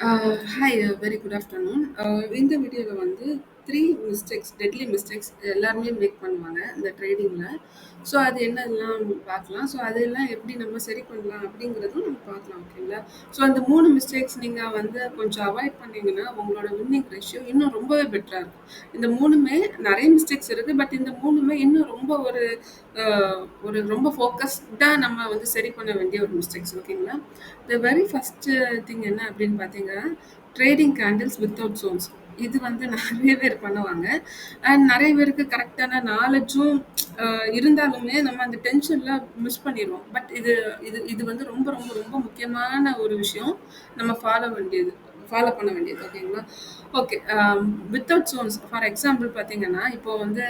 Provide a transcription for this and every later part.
Hi very good afternoon. இந்த வீடியோவில் வந்து த்ரீ மிஸ்டேக்ஸ் டெட்லி மிஸ்டேக்ஸ் எல்லாருமே மேக் பண்ணுவாங்க இந்த ட்ரேடிங்கில். ஸோ அது என்னெல்லாம் பார்க்கலாம். ஸோ அதெல்லாம் எப்படி நம்ம சரி பண்ணலாம் அப்படிங்கிறதும் நம்ம பார்க்கலாம், ஓகேங்களா? ஸோ அந்த மூணு மிஸ்டேக்ஸ் நீங்கள் வந்து கொஞ்சம் அவாய்ட் பண்ணீங்கன்னா உங்களோட வின்னிங் ரேஷியோ இன்னும் ரொம்பவே பெட்டராக இருக்கும். இந்த மூணுமே நிறைய மிஸ்டேக்ஸ் இருக்குது, பட் இந்த மூணுமே இன்னும் ரொம்ப ஒரு ரொம்ப ஃபோக்கஸ்டாக நம்ம வந்து சரி பண்ண வேண்டிய ஒரு மிஸ்டேக்ஸ், ஓகேங்களா? த வெரி ஃபர்ஸ்ட் திங் என்ன அப்படின்னு பார்த்தீங்கன்னா, ட்ரேடிங் கேண்டில்ஸ் வித்தவுட் ஜோன்ஸ். இது வந்து நிறைய பேர் பண்ணுவாங்க. அண்ட் நிறைய பேருக்கு கரெக்டான நாலேஜும் இருந்தாலுமே நம்ம அந்த டென்ஷன்ல மிஸ் பண்ணிடுவோம். பட் இது இது இது வந்து ரொம்ப ரொம்ப ரொம்ப முக்கியமான ஒரு விஷயம். நம்ம ஃபாலோ பண்ண வேண்டியது, ஓகேங்களா? Okay. Without Jones for example பார்த்தீங்கன்னா, இப்போ வந்து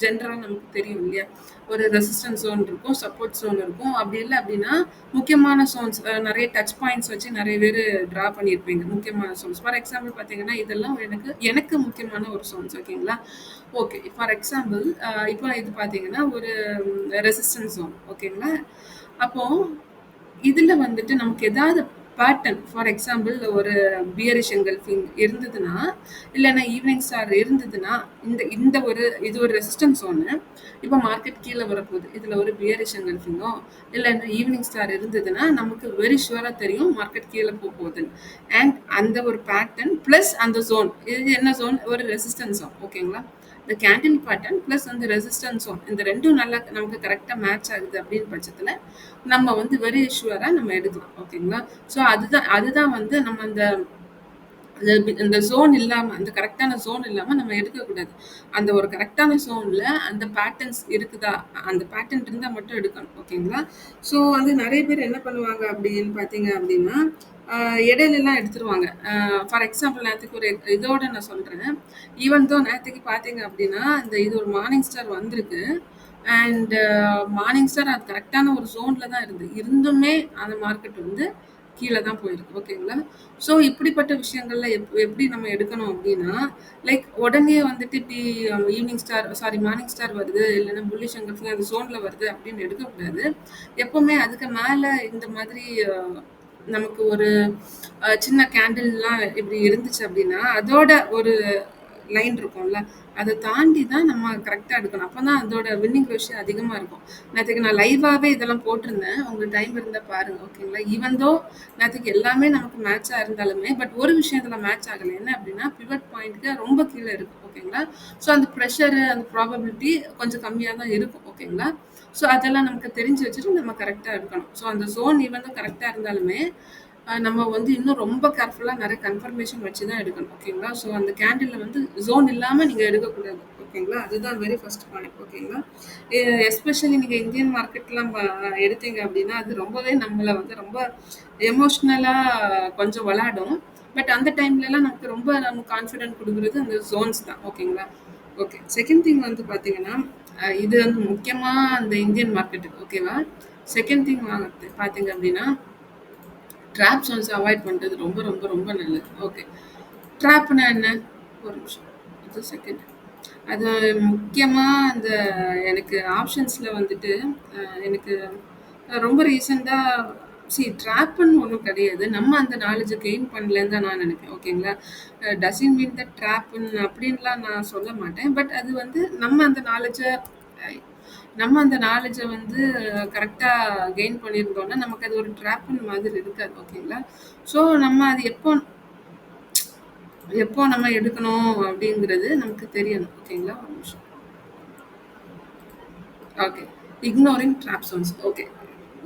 ஜென்ரலாக நமக்கு தெரியும் இல்லையா? ஒரு ரெசிஸ்டன்ஸ் ஜோன் இருக்கும், சப்போர்ட் ஜோன் இருக்கும். அப்படி இல்லை அப்படின்னா முக்கியமான ஜோன்ஸ் நிறைய டச் பாயிண்ட்ஸ் வச்சு நிறைய பேர் ட்ரா பண்ணியிருப்பீங்க. முக்கியமான ஜோன்ஸ் ஃபார் எக்ஸாம்பிள் பார்த்தீங்கன்னா, இதெல்லாம் எனக்கு எனக்கு முக்கியமான ஒரு ஜோன்ஸ், ஓகேங்களா? ஓகே. ஃபார் எக்ஸாம்பிள் இப்போ இது பார்த்தீங்கன்னா ஒரு ரெசிஸ்டன்ஸ் ஜோன், ஓகேங்களா? அப்போ இதுல வந்துட்டு நமக்கு ஏதாவது பேட்டர்ன் ஃபார் எக்ஸாம்பிள் ஒரு பியரிஷ் என்கல்ஃபிங் இருந்ததுன்னா, இல்லைன்னா ஈவினிங் ஸ்டார் இருந்ததுன்னா, இந்த இந்த ஒரு இது ஒரு ரெசிஸ்டன்ஸ் ஒன்று. இப்போ மார்க்கெட் கீழே வரப்போகுது, இதில் ஒரு பியரிஷ் என்கல்ஃபிங்கோ இல்லைன்னா ஈவினிங் ஸ்டார் இருந்ததுன்னா நமக்கு வெரி ஷுவராக தெரியும் மார்க்கெட் கீழே போகுதுன்னு. அண்ட் அந்த ஒரு பேட்டர்ன் ப்ளஸ் அந்த ஜோன், இது என்ன ஜோன்? ஒரு ரெசிஸ்டன்ஸ் ஜோன், ஓகேங்களா? இந்த கேண்டில் பேட்டர்ன் ப்ளஸ் அந்த ரெசிஸ்டன்ஸ் ஜோன், இந்த ரெண்டும் நல்லா நமக்கு கரெக்டாக மேட்ச் ஆகுது அப்படின்னு பட்சத்தில் நம்ம வந்து வெரி ஷுவராக நம்ம எடுக்கலாம், ஓகேங்களா? ஸோ அதுதான் அதுதான் வந்து நம்ம இந்த ஜோன் இல்லாமல், அந்த கரெக்டான ஜோன் இல்லாமல் நம்ம எடுக்கக்கூடாது. அந்த ஒரு கரெக்டான ஜோனில் அந்த பேட்டர்ன்ஸ் இருக்குதா, அந்த பேட்டர்ன் இருந்தால் மட்டும் எடுக்கணும், ஓகேங்களா? ஸோ வந்து நிறைய பேர் என்ன பண்ணுவாங்க அப்படின்னு பார்த்தீங்க அப்படின்னா, இடையிலலாம் எடுத்துருவாங்க. ஃபார் எக்ஸாம்பிள் நேற்றுக்கு ஒரு இதோட நான் சொல்கிறேன். ஈவன் தோ நேற்றுக்கு பார்த்தீங்க அப்படின்னா இது ஒரு மார்னிங் ஸ்டார் வந்திருக்கு. அண்ட் மார்னிங் ஸ்டார் அது கரெக்டான ஒரு ஜோனில் தான் இருந்துமே அந்த மார்க்கெட் வந்து கீழே தான் போயிருக்கு, ஓகேங்களா? ஸோ இப்படிப்பட்ட விஷயங்கள்ல எப்படி நம்ம எடுக்கணும் அப்படின்னா, லைக் உடனே வந்துட்டு இப்படி evening star sorry morning star வருது, இல்லைன்னா புல்லிஷ் என்கல்ஃபிங் அந்த ஜோனில் வருது அப்படின்னு எடுக்கக்கூடாது. எப்பவுமே அதுக்கு மேலே இந்த மாதிரி நமக்கு ஒரு சின்ன கேண்டில்லாம் இப்படி இருந்துச்சு அப்படின்னா அதோட ஒரு லைன் இருக்கும்ல, அதை தாண்டி தான் நம்ம கரெக்டாக எடுக்கணும். அப்போ தான் அதோட வின்னிங் ரேஷியோ அதிகமாக இருக்கும். நேற்றுக்கு நான் லைவாகவே இதெல்லாம் போட்டிருந்தேன், உங்களுக்கு டைம் இருந்தால் பாருங்கள், ஓகேங்களா? ஈவன் தோ நேற்றுக்கு எல்லாமே நமக்கு மேட்சாக இருந்தாலுமே பட் ஒரு விஷயத்தில் மேட்ச் ஆகலை. என்ன அப்படின்னா பிவட் பாயிண்ட்டுக்கு ரொம்ப கீழே இருக்கும், ஓகேங்களா? ஸோ அந்த ப்ரெஷரு அந்த ப்ராபபிலிட்டி கொஞ்சம் கம்மியாக தான் இருக்கும், ஓகேங்களா? ஸோ அதெல்லாம் நமக்கு தெரிஞ்சு வச்சுட்டு நம்ம கரெக்டாக இருக்கணும். ஸோ அந்த ஜோன் ஈவன் தான் கரெக்டாக இருந்தாலுமே நம்ம வந்து இன்னும் ரொம்ப கேர்ஃபுல்லாக நிறைய கன்ஃபர்மேஷன் வச்சு தான் எடுக்கணும், ஓகேங்களா? ஸோ அந்த கேண்டிலில் வந்து ஜோன் இல்லாமல் நீங்கள் எடுக்கக்கூடாது, ஓகேங்களா? அதுதான் வெரி ஃபர்ஸ்ட் பாயிண்ட், ஓகேங்களா? எஸ்பெஷலி நீங்கள் இந்தியன் மார்க்கெட்லாம் எடுத்தீங்க அப்படின்னா அது ரொம்பவே நம்மளை வந்து ரொம்ப எமோஷ்னலாக கொஞ்சம் விளாடும். பட் அந்த டைம்லலாம் நமக்கு ரொம்ப நம்ம கான்ஃபிடென்ட் கொடுக்குறது அந்த ஜோன்ஸ் தான், ஓகேங்களா? ஓகே. செகண்ட் திங் வந்து பார்த்தீங்கன்னா, இது வந்து முக்கியமாக அந்த இந்தியன் மார்க்கெட்டுக்கு, ஓகேவா? செகண்ட் திங் பார்த்தீங்க அப்படின்னா, ட்ராப் ஜோன்ஸ் அவாய்ட் பண்ணுறது ரொம்ப ரொம்ப ரொம்ப நல்லது. ஓகே. ட்ராப்னா என்ன? ஒரு நிமிஷம், அது செகண்ட். அது முக்கியமாக அந்த எனக்கு ஆப்ஷன்ஸில் வந்துட்டு எனக்கு ரொம்ப ரீசெண்டாக ட்ராப்புன்னு ஒன்றும் கிடையாது. நம்ம அந்த நாலேஜை கெயின் பண்ணலன்னு தான் நான் நினைப்பேன், ஓகேங்களா? டசின் மீன் த ட்ராப்புன்னு அப்படின்லாம் நான் சொல்ல மாட்டேன். பட் அது வந்து நம்ம அந்த நாலேஜை வந்து கரெக்டாக கெயின் பண்ணியிருந்தோம்னா நமக்கு அது ஒரு ட்ராப்புன்னு மாதிரி இருக்காது, ஓகேங்களா? ஸோ நம்ம அது எப்போ எப்போ நம்ம எடுக்கணும் அப்படிங்கிறது நமக்கு தெரியணும், ஓகேங்களா? ஒரு நிமிஷம். Okay. Ignoring drop Jones. Okay.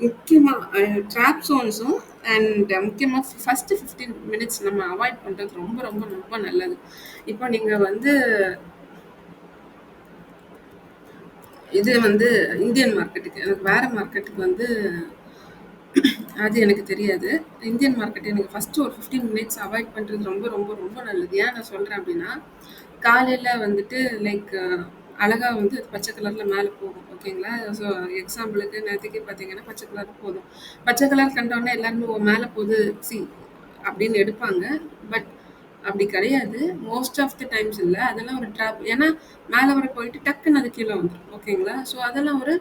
முக்கியமாக ட்ராப் ஜோன்ஸும் அண்ட் முக்கியமாக ஃபஸ்ட்டு 15 மினிட்ஸ் நம்ம அவாய்ட் பண்ணுறது ரொம்ப ரொம்ப ரொம்ப நல்லது. இப்போ நீங்கள் வந்து இது வந்து இந்தியன் மார்க்கெட்டுக்கு, எனக்கு வேறு மார்க்கெட்டுக்கு வந்து அது எனக்கு தெரியாது. இந்தியன் மார்க்கெட் எனக்கு ஃபஸ்ட்டு ஒரு 15 மினிட்ஸ் அவாய்ட் பண்ணுறது ரொம்ப ரொம்ப ரொம்ப நல்லது. ஏன் நான் சொல்கிறேன் அப்படின்னா, காலையில் வந்துட்டு லைக் அழகா வந்து பச்சை கலரில் மேலே போகும், ஓகேங்களா? ஸோ எக்ஸாம்பிளுக்கு நேற்றுக்கே பார்த்தீங்கன்னா பச்சை கலர் போதும். பச்சை கலர் கண்டோடனே எல்லாருமே மேலே போகுது சி அப்படின்னு எடுப்பாங்க. பட் அப்படி கிடையாது. மோஸ்ட் ஆஃப் த டைம்ஸ் இல்ல. அதெல்லாம் ஒரு ட்ராப். ஏன்னா மேல வர போயிட்டு டக்குன்னு அது கீழ வந்துரும், ஓகேங்களா? ஸோ அதெல்லாம் ஒரு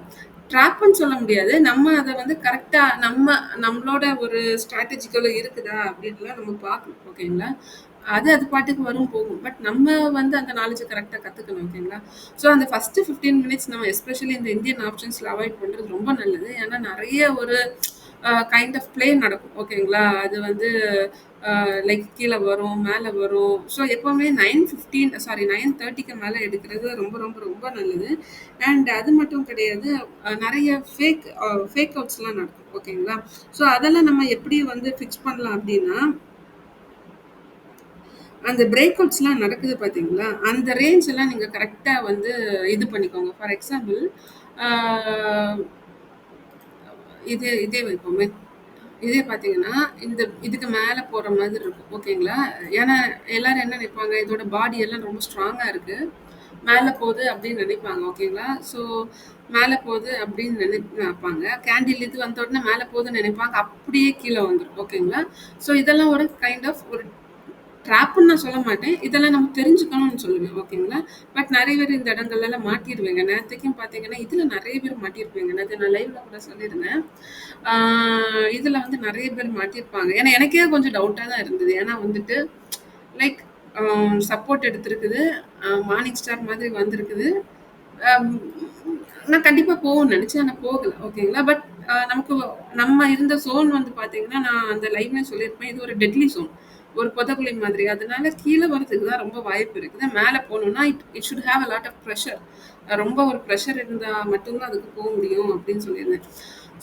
ட்ராப்ன்னு சொல்ல முடியாது. நம்ம அத வந்து கரெக்ட்டா நம்மளோட ஒரு ஸ்ட்ராட்டஜிக்கலா இருக்குதா அப்படின்லாம் நம்ம பார்க்கணும். ஓகேங்களா? அது அது பாட்டுக்கு வரும், போகும். பட் நம்ம வந்து அந்த நாலேட்ஜ கரெக்ட்டா கத்துக்கணும். ஓகேங்களா? ஸோ அந்த ஃபர்ஸ்ட்டு 15 மினிட்ஸ் நம்ம எஸ்பெஷலி இந்த இந்தியன் ஆப்ஷன்ஸ்ல அவாய்ட் பண்றது ரொம்ப நல்லது. ஏன்னா நெறைய ஒரு கைண்ட் ஆஃப் ப்ளே நடக்கும். ஓகேங்களா? அது வந்து லைக் கீழ வரும், மேல வரும். ஸோ எப்பவுமே 9:15 சாரி 9:30க்கு மேல எடுக்கிறது ரொம்ப ரொம்ப ரொம்ப நல்லது. அண்ட் அது மட்டும் கிடையாது. நெறைய ஃபேக் அவுட்ஸ்லாம் நடக்கும். ஓகேங்களா? ஸோ அதெல்லாம் நம்ம எப்படி வந்து ஃபிக்ஸ் பண்ணலாம் அப்படின்னா, அந்த பிரேக் அவுட்ஸ்லாம் நடக்குது பார்த்தீங்களா? அந்த ரேஞ்ச் எல்லாம் நீங்க கரெக்ட்டா வந்து இது பண்ணிக்கோங்க. ஃபார் எக்ஸாம்பிள் ஆ இதே வைப்போமே. இதே பார்த்தீங்கன்னா, இதுக்கு மேல போற மாதிரி இருக்கும். ஓகேங்களா? ஏன்னா எல்லாரும் என்ன நினைப்பாங்க, இதோட பாடி எல்லாம் ரொம்ப ஸ்ட்ராங்கா இருக்கு. மேல போகுது அப்படின்னு நினைப்பாங்க. ஓகேங்களா? ஸோ மேல போகுது அப்படின்னு நினைப்பாங்க. கேண்டில் இது வந்த உடனே மேல போகுதுன்னு நினைப்பாங்க. அப்படியே கீழ வந்துரும். ஓகேங்களா? ஸோ இதெல்லாம் ஒரு கைண்ட் ஆஃப் ஒரு ட்ராப்ன்னு நான் சொல்ல மாட்டேன். இதெல்லாம் நம்ம தெரிஞ்சுக்கணும்னு சொல்லுவேன். ஓகேங்களா? பட் நெறைய பேர் இந்த இடங்கள்லலாம் மாட்டிருவீங்க. நேத்தைக்கும் பார்த்தீங்கன்னா, இதுல நெறைய பேர் மாட்டியிருப்பீங்க. நேத்து நான் லைவ்ல கூட சொல்லியிருந்தேன். ஆ இதுல வந்து நெறைய பேர் மாட்டியிருப்பாங்க. ஏன்னா எனக்கே கொஞ்சம் டவுட்டா தான் இருந்தது. ஏன்னா வந்துட்டு லைக் சப்போர்ட் எடுத்திருக்குது. மார்னிங் ஸ்டார் மாதிரி வந்திருக்குது. அம் நான் கண்டிப்பா போகும்னு நெனச்சேன். ஆனா போகல. ஓகேங்களா? பட் நமக்கு நம்ம இருந்த ஸோன் வந்து பார்த்தீங்கன்னா, நான் அந்த லைவ்லயும் சொல்லியிருப்பேன். இது ஒரு டெட்லி ஸோன். ஒரு பொதக்குழி மாதிரி. அதனால கீழ வரதுக்கு தான் ரொம்ப வாய்ப்பு இருக்குது. மேல போணும்னா, it should have a lot of pressure. ரொம்ப ஒரு பிரஷர் இருந்தா மட்டும் தான் அதுக்கு போ முடியும் அப்படின்னு சொல்லியிருந்தேன்.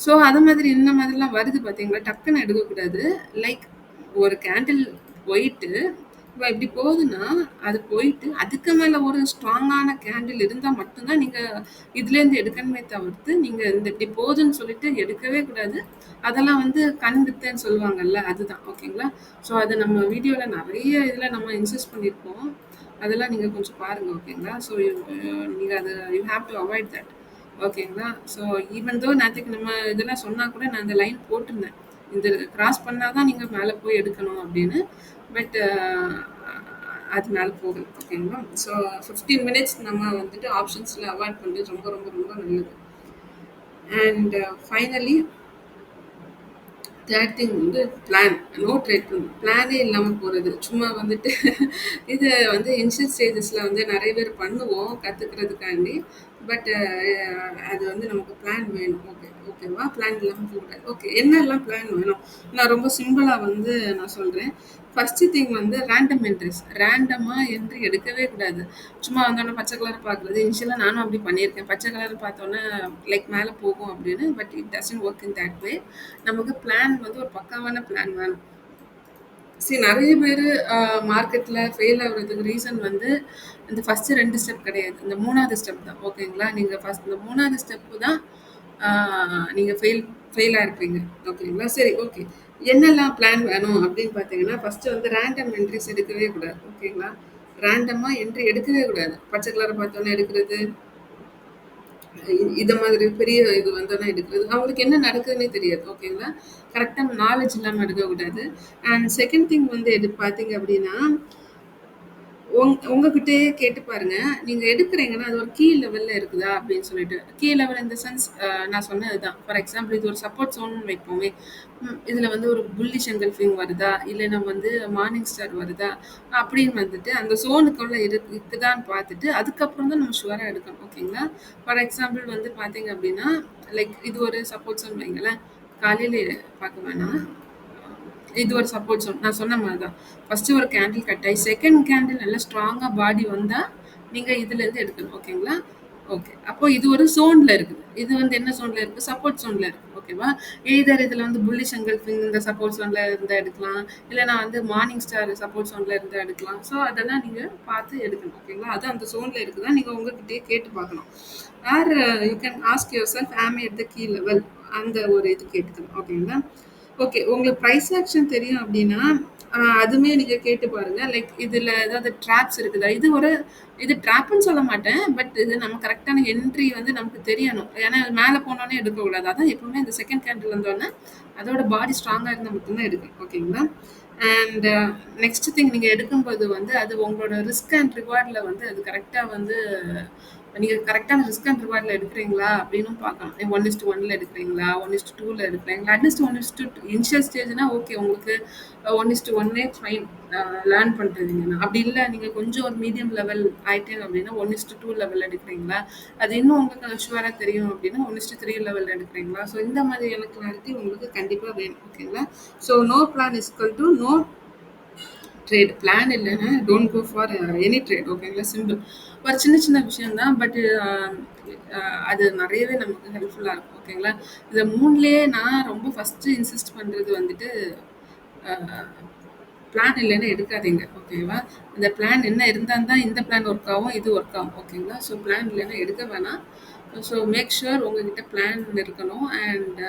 ஸோ அது மாதிரி இந்த மாதிரிலாம் வருது பார்த்தீங்களா? டக்குன்னு எடுக்கக்கூடாது. லைக் ஒரு கேண்டில் போயிட்டு இப்ப இப்படி போகுதுன்னா, அது போயிட்டு அதுக்கு மேல ஒரு ஸ்ட்ராங்கான கேண்டில் இருந்தா மட்டும் தான் நீங்க இதுலேருந்து எடுக்கணுமே தவிர்த்து, நீங்க இந்த இப்படி போகுதுன்னு சொல்லிட்டு எடுக்கவே கூடாது. அதெல்லாம் வந்து கண் வித்தைன்னு சொல்லுவாங்கல்ல, அதுதான். ஓகேங்களா? ஸோ அத நம்ம வீடியோல நெறைய இதுல நம்ம இன்சிஸ்ட் பண்ணியிருப்போம். அதெல்லாம் நீங்க கொஞ்சம் பாருங்க. ஓகேங்களா? ஸோ நீங்க அத you have to avoid that. ஓகேங்களா? ஸோ ஈவன் தோ நேத்தைக்கு நம்ம இதெல்லாம் சொன்னா கூட நான் அந்த லைன் போட்டிருந்தேன். இது கிராஸ் பண்ணா தான் நீங்க மேல போய் எடுக்கணும் அப்படின்னு. பட் அது மேல போகல. ஓகேங்களா? ஸோ 15 மினிட்ஸ் நம்ம வந்துட்டு ஆப்ஷன்ஸ்ல அவாய்ட் பண்றது ரொம்ப ரொம்ப ரொம்ப நல்லது. அண்ட் ஃபைனலி தேர்ட் திங் வந்து பிளான். நோ ட்ரேட் பிளானே இல்லாம போறது. சும்மா வந்துட்டு இது வந்து இனிஷியல் ஸ்டேஜஸ்ல வந்து நெறைய பேர் பண்ணுவோம் கத்துக்கிறதுக்காண்டி. பட் அது வந்து நமக்கு பிளான் வேணும். ஓகேவா? பிளான் இல்லாம போகக்கூடாது. ஓகே. என்னெல்லாம் பிளான் வேணும்? நான் ரொம்ப சிம்பிளா வந்து நான் சொல்றேன். ஃபர்ஸ்ட் திங் வந்து ரேண்டம் என்ட்ரிஸ். ரேண்டமா என்ட்ரி எடுக்கவே கூடாது. சும்மா வந்தோனே பச்சை கலர் பார்க்குறது. இனிஷியலா நானும் அப்படி பண்ணியிருக்கேன். பச்சை கலர் பார்த்தோன்னே லைக் மேல போகும் அப்படின்னு. But it doesn't work in that way. நமக்கு பிளான் வந்து ஒரு பக்காவான பிளான் வேணும். நெறைய பேரு மார்க்கெட்ல ஃபெயில் ஆகுறதுக்கு ரீசன் வந்து இந்த ஃபர்ஸ்ட் 2 ஸ்டெப் கிடையாது. இந்த 3வது ஸ்டெப் தான். ஓகேங்களா? நீங்க ஃபர்ஸ்ட் இந்த 3வது ஸ்டெப் தான் ஆ நீங்க ஃபெயில் ஆயிருப்பீங்க. ஓகேங்களா? சரி, ஓகே. என்னெல்லாம் பிளான் வேணும் அப்படின்னு பார்த்தீங்கன்னா, ஃபர்ஸ்ட் வந்து ரேண்டம் என்ட்ரிஸ் எடுக்கவே கூடாது. ஓகேங்களா? ரேண்டமா என்ட்ரி எடுக்கவே கூடாது. பச்சை கலர பார்த்தோனே எடுக்கிறது, இத மாதிரி பெரிய இது வந்தோனே எடுக்கிறது. அவங்களுக்கு என்ன நடக்குதுன்னே தெரியாது. ஓகேங்களா? கரெக்ட்டா நாலேட்ஜ் இல்லாம எடுக்கக்கூடாது. அண்ட் செகண்ட் திங் வந்து எது பார்த்தீங்க அப்படின்னா, உங்ககிட்டயே கேட்டு பாருங்க. நீங்க எடுக்குறீங்கன்னா, அது ஒரு கீ லெவல்ல இருக்குதா அப்படின்னு சொல்லிட்டு. Key level in the sense நான் சொன்னது தான். ஃபார் எக்ஸாம்பிள் இது ஒரு சப்போர்ட் ஜோன்னு வைப்போமே. இதுல வந்து ஒரு புல்லிஷ் என்கல்ஃபிங் வருதா? இல்லைன்னா வந்து மார்னிங் ஸ்டார் வருதா? அப்படின்னு வந்துட்டு அந்த ஜோனுக்குள்ள இருக்குதான்னு பார்த்துட்டு, அதுக்கப்புறம் தான் நம்ம ஷுவரா எடுக்கணும். ஓகேங்களா? ஃபார் எக்ஸாம்பிள் வந்து பார்த்தீங்க அப்படின்னா, லைக் இது ஒரு சப்போர்ட் ஜோன் வைங்களேன். காலையில பார்க்க வேணாம். இது ஒரு சப்போர்ட் ஜோன். நான் சொன்ன மாரி தான். ஃபர்ஸ்ட்டு ஒரு கேண்டில் கட் ஆயி, செகண்ட் கேண்டில் நல்லா ஸ்ட்ராங்கா பாடி வந்தா, நீங்க இதுலேருந்து எடுக்கணும். ஓகேங்களா? ஓகே. அப்போ இது ஒரு ஜோன்ல இருக்குது. இது வந்து என்ன ஜோன்ல இருக்கு? சப்போர்ட் ஜோன்ல இருக்கு. ஓகேவா? எய்தர் இதுல வந்து புல்லிஷ் என்கல்ஃபிங் இந்த சப்போர்ட் ஜோன்ல இருந்தா எடுக்கலாம். இல்லன்னா வந்து மார்னிங் ஸ்டார் சப்போர்ட் ஜோன்ல இருந்தா எடுக்கலாம். ஸோ அதெல்லாம் நீங்க பார்த்து எடுக்கணும். ஓகேங்களா? அது அந்த ஜோன்ல இருக்குதா நீங்க உங்ககிட்டயே கேட்டு பார்க்கணும். Are you can ask yourself am I at the key level? அந்த ஒரு இது கேட்டுக்கணும். ஓகேங்களா? ஓகே. உங்களுக்கு பிரைஸ் ஆக்ஷன் தெரியும் அப்டின்னா, அதுவுமே நீங்க கேட்டு பாருங்க. லைக் இதுல ஏதாவது ட்ராப்ஸ் இருக்குதா? இது ட்ராப்ன்னு சொல்ல மாட்டேன். பட் இது நம்ம கரெக்ட்டான என்ட்ரி வந்து நமக்கு தெரியணும். ஏன்னா மேல போனோனே எடுக்கக்கூடாது. அதான் எப்பவுமே இந்த செகண்ட் கேண்டில் வந்தோனே, அதோட பாடி ஸ்ட்ராங்கா இருந்தா மட்டும் தான் எடுக்கணும். ஓகேங்களா? அண்ட் நெக்ஸ்ட் திங் நீங்க எடுக்கும்போது வந்து, அது உங்களோட ரிஸ்க் அண்ட் ரிவார்ட்ல வந்து அது கரெக்ட்டா வந்து நீங்க கரெக்டான ரிஸ்க் அண்ட் ரிவார்ட்ல எடுக்கிறீங்களா அப்படின்னும் பார்க்கலாம். 1:1ல எடுக்கிறீங்களா? 1:2ல எடுக்கிறீங்களா? அட்லீஸ்ட் 1:2 இனிஷியல் ஸ்டேஜ்னா ஓகே உங்களுக்கு 1:1 ஃபைன் லேர்ன் பண்றீங்கன்னா. அப்படி இல்ல நீங்க கொஞ்சம் ஒரு மீடியம் லெவல் ஆயிட்டீங்க அப்படின்னா 1:2 லெவல் எடுக்கிறீங்களா? அது இன்னும் உங்களுக்கு ஷுவரா தெரியும் அப்படின்னா 1:3 லெவல் எடுக்கிறீங்களா? ஸோ இந்த மாதிரியான கிளாரிட்டி உங்களுக்கு கண்டிப்பா வேணும். ஓகேங்களா? So no plan is equal to no trade. Plan இல்லைன்னா don't go for any trade. ஓகேங்களா? சிம்பிள். ஒரு சின்ன சின்ன விஷயம் தான். பட் அது நிறையவே நமக்கு ஹெல்ப்ஃபுல்லா இருக்கும். ஓகேங்களா? இந்த 3லயே நான் ரொம்ப ஃபர்ஸ்ட் இன்சிஸ்ட் பண்றது வந்துட்டு பிளான் இல்லைன்னா எடுக்காதீங்க. ஓகேவா? அந்த பிளான் என்ன இருந்தா தான் இந்த பிளான் ஒர்க் ஆகும், இது ஒர்க் ஆகும். ஓகேங்களா? ஸோ பிளான் இல்லைன்னா எடுக்க வேணாம். ஸோ மேக் ஷுர் உங்ககிட்ட பிளான் இருக்கணும். And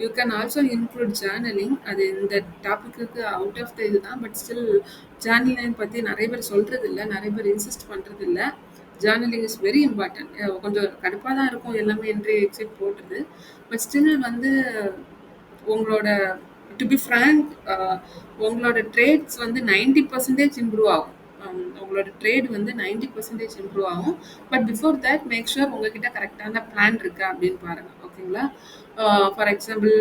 you can also include journaling. அது இந்த டாபிக்கு அவுட் ஆஃப் த இதுதான். பட் ஸ்டில் ஜேர்னலிங் பற்றி நிறைய பேர் சொல்றது இல்லை, நிறைய பேர் இன்சிஸ்ட் பண்றது இல்லை. Journaling is very important. கொஞ்சம் கடுப்பாக தான் இருக்கும் எல்லாமே என்ட்ரி எக்ஸிட் போடுறது. பட் ஸ்டில் வந்து உங்களோட டு பி ஃப்ராங்க் உங்களோட ட்ரேட்ஸ் வந்து 90% இம்ப்ரூவ் ஆகும். உங்களோட ட்ரேட் வந்து 90% இம்ப்ரூவ் ஆகும். But before that make sure உங்ககிட்ட கரெக்டான பிளான் இருக்கா அப்படின்னு பாருங்க. ஓகேங்களா? ஃபார் எக்ஸாம்பிள்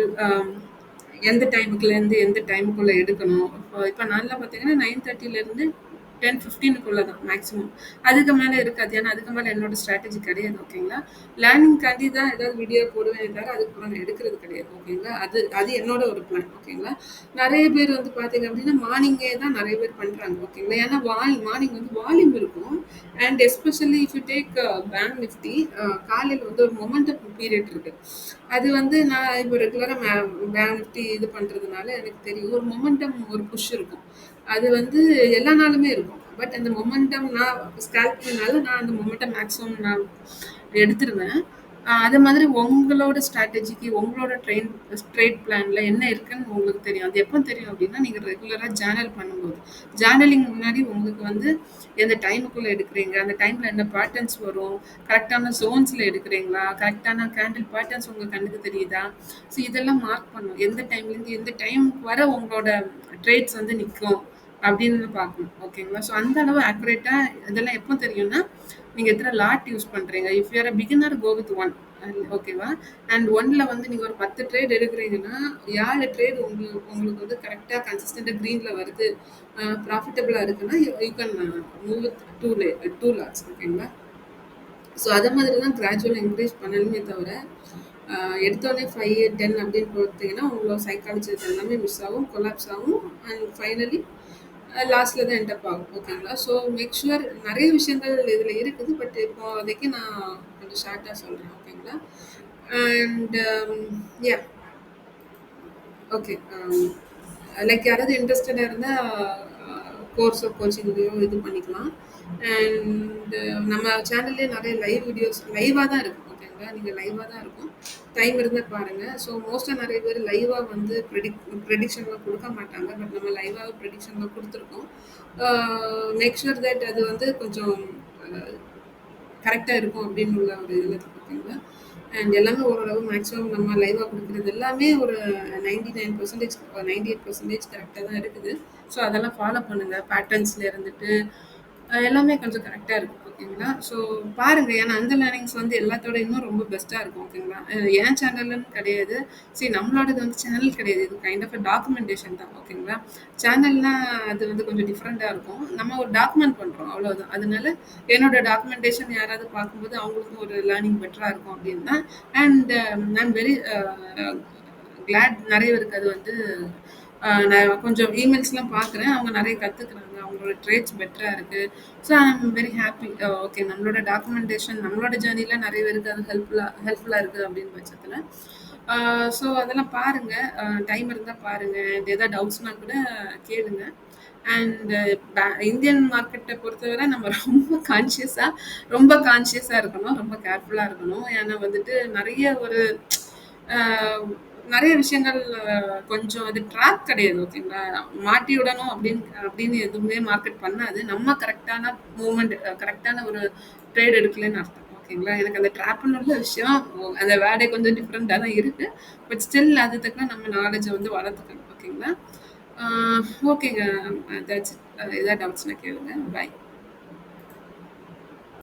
எந்த டைமுக்குலேருந்து எந்த டைமுக்குள்ளே எடுக்கணும். இப்போ நான்லாம் பார்த்தீங்கன்னா 9:30லேருந்து 10:15க்குள்ள தான் மேக்ஸிமம். அதுக்கு மேலே இருக்காது. ஏன்னா அதுக்கு மேலே என்னோட ஸ்ட்ராட்டஜி கிடையாது. ஓகேங்களா? லேர்னிங்காண்டி தான் ஏதாவது வீடியோ போடுவேனே தவிர அதுக்கப்புறம் நான் எடுக்கிறது கிடையாது. ஓகேங்களா? அது அது என்னோட ஒரு பிளான். ஓகேங்களா? நிறைய பேர் வந்து பார்த்தீங்க அப்படின்னா மார்னிங்கே தான் நிறைய பேர் பண்ணுறாங்க. ஓகேங்களா? ஏன்னா மார்னிங் வந்து வால்யூம் இருக்கும். And especially if you take bank Nifty காலையில் வந்து ஒரு மொமெண்டம் பீரியட் இருக்கு. அது வந்து நான் இப்போ ரெகுலராக பேங்க் நிஃப்டி இது பண்ணுறதுனால எனக்கு தெரியும். ஒரு மொமெண்டம் ஒரு புஷ் இருக்கும். அது வந்து எல்லா நாளுமே இருக்கும். பட் அந்த மொமெண்டம் நான் ஸ்கேல்பிங்னால நான் அந்த மொமெண்டம் மேக்ஸிமம் நான் எடுத்துருவேன். அது மாதிரி உங்களோட ஸ்ட்ராட்டஜிக்கு உங்களோட ட்ரேட் பிளான்ல என்ன இருக்குன்னு உங்களுக்கு தெரியும். அது எப்போ தெரியும் அப்படின்னா நீங்கள் ரெகுலராக ஜேர்னல் பண்ணும்போது. ஜேர்னலிங் முன்னாடி உங்களுக்கு வந்து எந்த டைமுக்குள்ளே எடுக்கிறீங்க, அந்த டைமில் என்ன பேட்டர்ன்ஸ் வரும், கரெக்டான ஜோன்ஸில் எடுக்கிறீங்களா, கரெக்டான கேண்டில் பேட்டர்ன்ஸ் உங்கள் கண்ணுக்கு தெரியுதா, ஸோ இதெல்லாம் மார்க் பண்ணும். எந்த டைம்லேருந்து எந்த டைம் வர உங்களோட ட்ரேட்ஸ் வந்து நிற்கும் அப்படின்னு பார்க்கணும். ஓகேங்களா? ஸோ அந்த அளவு ஆக்குரேட்டாக இதெல்லாம் எப்போ தெரியும்னா நீங்கள் எத்தனை லாட் யூஸ் பண்ணுறீங்க. If you're a beginner go with 1. ஓகேவா? அண்ட் 1ல வந்து நீங்கள் ஒரு 10 ட்ரேட் எடுக்கிறீங்கன்னா 7 ட்ரேட் உங்களுக்கு வந்து கரெக்டாக கன்சிஸ்டண்டாக க்ரீனில் வருது, ப்ராஃபிட்டபுளாக இருக்குன்னா you can move with 2 lots. ஓகேங்களா? ஸோ அதை மாதிரி தான் கிராஜுவலாக இன்க்ரீஸ் பண்ணணுமே தவிர எடுத்தோடனே 5, 10 அப்படின்னு பார்த்தீங்கன்னா உங்களோட சைக்காலஜி எல்லாமே மிஸ் ஆகும், கொலாப்ஸ் ஆகும். அண்ட் ஃபைனலி லாஸ்ட்ல தான் என்டப் ஆகும். ஓகேங்களா? ஸோ மேக் ஷுர் நிறைய விஷயங்கள் இதில் இருக்குது. பட் இப்போதைக்கு நான் கொஞ்சம் ஷார்ட்டாக சொல்கிறேன். ஓகேங்களா? And yeah okay. லைக் யாராவது இன்ட்ரெஸ்டடாக இருந்தால் கோர்ஸோ கோச்சிங்லையோ இது பண்ணிக்கலாம். அண்ட் நம்ம சேனல்லே நிறைய லைவ் வீடியோஸ் லைவாக தான் இருக்கும். ஓகேங்களா? நீங்கள் லைவாக தான் இருக்கும். டைம் இருந்தால் பாருங்கள். ஸோ மோஸ்ட்டாக நிறைய பேர் லைவாக வந்து ப்ரெடிக்ஷன்லாம் கொடுக்க மாட்டாங்க. பட் நம்ம லைவாக ப்ரெடிக்ஷன்லாம் கொடுத்துருக்கோம். மேக் ஷுர் தட் அது வந்து கொஞ்சம் கரெக்டாக இருக்கும் அப்படின்னு உள்ள ஒரு இதில் ஓகேங்களா? அண்ட் எல்லாமே ஓரளவு மேக்ஸிமம் நம்ம லைவாக கொடுக்குறது எல்லாமே ஒரு 99%, 98% கரெக்டாக தான் இருக்குது. ஸோ அதெல்லாம் ஃபாலோ பண்ணுங்கள். பேட்டர்ன்ஸில் இருந்துட்டு எல்லாமே கொஞ்சம் கரெக்டாக இருக்கும். ஓகேங்களா? ஸோ பாருங்கள். ஏன்னா அந்த லேர்னிங்ஸ் வந்து எல்லாத்தோட இன்னும் ரொம்ப பெஸ்ட்டாக இருக்கும். ஓகேங்களா? என் சேனல்னு கிடையாது. சரி நம்மளோடது வந்து சேனல் கிடையாது. இது கைண்ட் ஆஃப் டாக்குமெண்டேஷன் தான். ஓகேங்களா? சேனல்னா அது வந்து கொஞ்சம் டிஃப்ரெண்ட்டாக இருக்கும். நம்ம ஒரு டாக்குமெண்ட் பண்ணுறோம் அவ்வளோதான். அதனால என்னோட டாக்குமெண்டேஷன் யாராவது பார்க்கும்போது அவங்களுக்கும் ஒரு லேர்னிங் பெட்டராக இருக்கும் அப்படின்னு தான். அண்ட் ஐம் வெரி கிளாட் நிறைய பேருக்கு அது வந்து நான் கொஞ்சம் இமெயில்ஸ்லாம் பார்க்குறேன். அவங்க நிறைய கற்றுக்குறாங்க. அவங்களோட ட்ரேட்ஸ் பெட்டராக இருக்குது. So I am very happy. Okay நம்மளோட டாக்குமெண்டேஷன் நம்மளோட ஜேர்னியில் நிறைய பேருக்கு அது ஹெல்ப்ஃபுல்லாக இருக்குது அப்படின்னு பட்சத்தில் ஸோ அதெல்லாம் பாருங்கள். டைம் இருந்தால் பாருங்கள். எதாவது டவுட்ஸ்னால் கூட கேளுங்க. அண்ட் இந்தியன் மார்க்கெட்டை பொறுத்தவரை நம்ம ரொம்ப கான்ஷியஸாக இருக்கணும். ரொம்ப கேர்ஃபுல்லாக இருக்கணும். ஏன்னா வந்துட்டு நிறைய விஷயங்கள் கொஞ்சம் அது ட்ராக் கிடையாது. ஓகேங்களா? மாட்டி விடணும் அப்படின்னு எதுவுமே மார்க்கெட் பண்ணாது. நம்ம கரெக்டான மூவ்மெண்ட் கரெக்டான ஒரு ட்ரேட் எடுக்கலன்னு அர்த்தம். ஓகேங்களா? எனக்கு அந்த ட்ராப்னு உள்ள விஷயம் அந்த வேர்டே கொஞ்சம் டிஃப்ரெண்ட்டாக தான் இருக்குது. பட் ஸ்டில் அது தக்க நம்ம நாலேஜை வந்து வளர்த்துக்கணும். ஓகேங்களா? ஓகேங்க. That's it. எதாவது டவுட்ஸ்னால் கேளுங்க. பாய்.